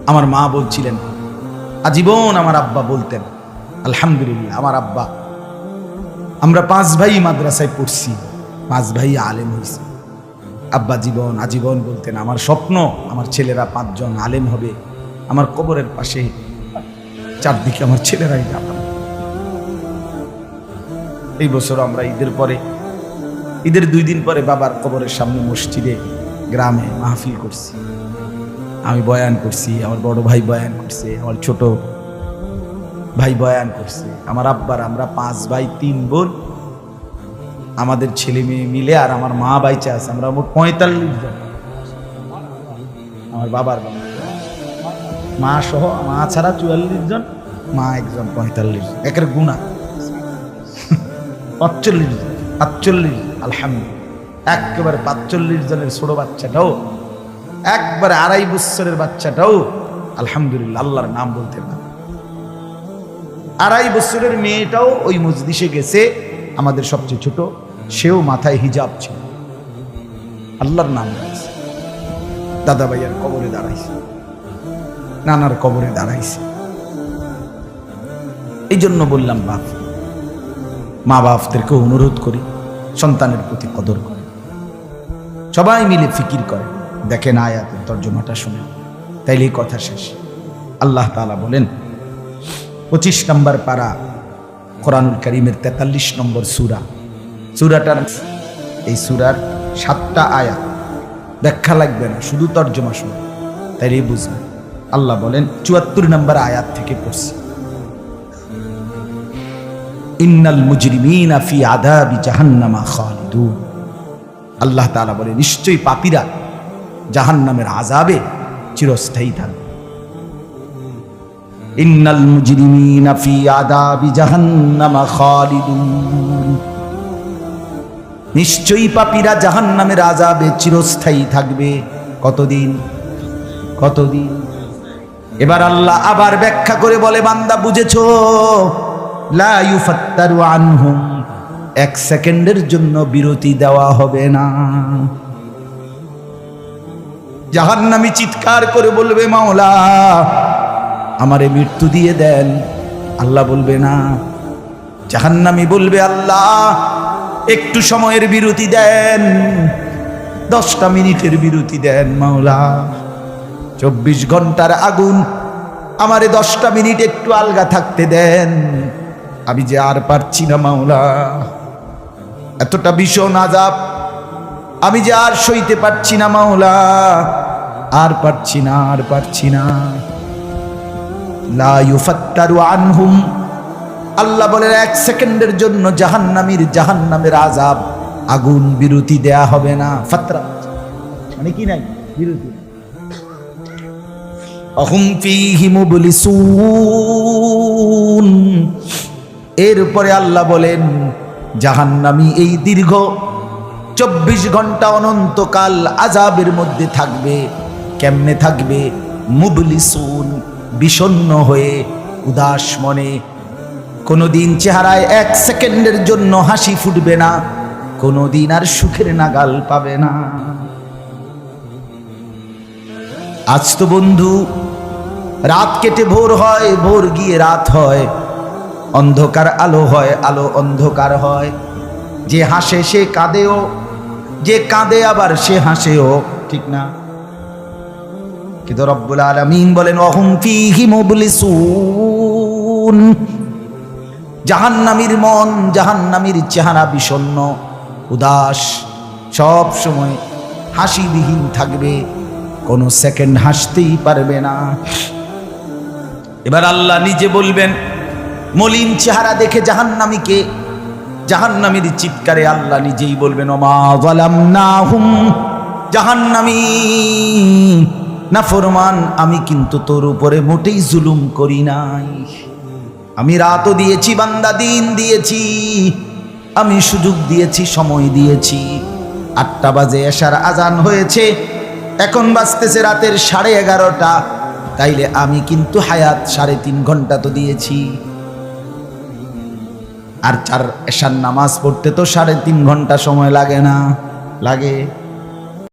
আমার মা বলছিলেন, আজীবন আমার আব্বা বলতেন, আলহামদুলিল্লাহ আমার আব্বা, আমরা 5 ভাই মাদ্রাসায় পড়ছি, 5 ভাই আলেম হয়েছে। আব্বা আজীবন বলতেন, আমার স্বপ্ন আমার ছেলেরা 5 জন আলেম হবে, আমার কবরের পাশে চারদিকে আমার ছেলেরাই যাবে। এই বছর আমরা ঈদের 2 দিন পরে বাবার কবরের সামনে মসজিদে গ্রামে মাহফিল করছি। আমি বয়ান করছি, আমার বড় ভাই বয়ান করছে, আমার ছোট ভাই বয়ান করছে। আমার আব্বার, আমরা 5 ভাই 3 বোন, আমাদের ছেলে মেয়ে মিলে আর আমার মা বাইচা আছে, আমরা মোট 45 জন। আমার বাবার মা সহ, মা ছাড়া 44 জন, মা একজন 45, একের গুণা 45 জন, 48, আলহামদুলিল্লাহ। একেবারে 45 জনের ছোট বাচ্চাটাও, একবারে 2.5 বছরের বাচ্চাটাও আলহামদুলিল্লাহ আল্লাহর নাম বলতে পারে। 2.5 বছরের মেয়েটাও ওই মজলিসে গেছে, আমাদের সবচেয়ে ছোট, সেও মাথায় হিজাব ছিল, আল্লাহর নাম বলছে। দাদা ভাইয়ার কবরে দাঁড়াইছে, নানার কবরে দাঁড়াইছে। এই জন্য বললাম, মা বাপদেরকে অনুরোধ করি, সন্তানের প্রতি কদর করে, সবাই মিলে ফিকির করে। দেখেন আয়াতের তর্জমাটা শুনে, তাইলেই কথা শেষ। আল্লাহ তাআলা বলেন 25 নম্বর পারা কোরআনুল কারীমের 43 নম্বর সূরাটার, এই সূরার 7টা আয়াত, ব্যাখ্যা লাগবে না, শুধু তর্জমা শুনে তাইলেই বুঝবেন। আল্লাহ বলেন 74 নম্বর আয়াত থেকে পড়ছি, ইন্নাল মুজরিমিনা ফি আযাবি জাহান্নামা খালিদুন। আল্লাহ তাআলা বলে, নিশ্চয়ই পাপীরা জাহান্নামের আযাবে চিরস্থায়ী থাকবে। ইন্নাল মুজরিমিনা ফি আযাবি জাহান্নামা খালিদুন, নিশ্চয়ই পাপীরা জাহান্নামের আযাবে চিরস্থায়ী থাকবে। কতদিন? এবার আল্লাহ আবার ব্যাখ্যা করে বলে, বান্দা বুঝেছো? লা ইউফাত্তারু আনহুম, 1 সেকেন্ডের জন্য বিরতি দেওয়া হবে না। জাহান্নামী চিৎকার করে বলবে, মাওলা আমারে মৃত্যু দিয়ে দেন। আল্লাহ বলবে না। জাহান্নামী বলবে, আল্লাহ একটু সময়ের বিরতি দেন, 10টা মিনিটের বিরতি দেন মাওলা। 24 ঘন্টার আগুন, আমারে 10টা মিনিট একটু আলগা থাকতে দেন, আমি যে আর পারছি না মাওলা, এতটা ভীষণ আযাব আমি যে আর সইতে পারছি না মাওলা, আর পারছি না। লা ইউফাত্তারু আনহুম, আল্লাহ বলেন 1 সেকেন্ডের জন্য জাহান্নামের আযাব, আগুন বিরতি দেয়া হবে না। ফাতরা মানে কি নাই বিরতি। আহুম ফীহি মুবলিসুন, এরপরে আল্লাহ বলেন জাহান্নামী এই দীর্ঘ 24 ঘন্টা অনন্তকাল আযাবের মধ্যে থাকবে। কেমনে থাকবে? মুবলিসুন, বিষণ্ণ হয়ে, উদাস মনে। কোনোদিন চেহারায় 1 সেকেন্ডের জন্য হাসি ফুটবে না, কোনোদিন আর সুখের নাগাল পাবে না। আজ তো বন্ধু রাত কেটে ভোর হয়, ভোর গিয়ে রাত হয়, অন্ধকার আলো হয়, আলো অন্ধকার হয়। যে হাসে সে কাঁদেও, যে কাঁদে আবার সে হাসেও, ঠিক না? কিন্তু রব্বুল আলামিন বলেন ওয়াহুম ফীহি মুবলিসুন, জাহান্নামীর মন, জাহান্নামীর চেহারা বিষণ্ণ, উদাস, সব সময় হাসিবিহীন থাকবে, কোনো সেকেন্ড হাসতেই পারবে না। এবার আল্লাহ নিজে বলবেন, মলিন চেহারা দেখে জাহান্নামীর চিৎকারে আল্লাহ নিজেই বলবেন, ওমা যালামনাহুম, জাহান্নামী নাফরমান, আমি কিন্তু তোর উপরে মোটেই জুলুম করি নাই। আমি রাতও দিয়েছি বান্দা, দিন দিয়েছি, আমি সুযোগ দিয়েছি, সময় দিয়েছি। 8টা বাজে এশার আজান হয়েছে, এখন বাজতেছে রাতের 11:30। তাইলে আমি কিন্তু হায়াত 3.5 ঘন্টা তো দিয়েছি। আর 4 এশার নামাজ পড়তে তো 3.5 ঘন্টা সময় লাগে না? লাগে।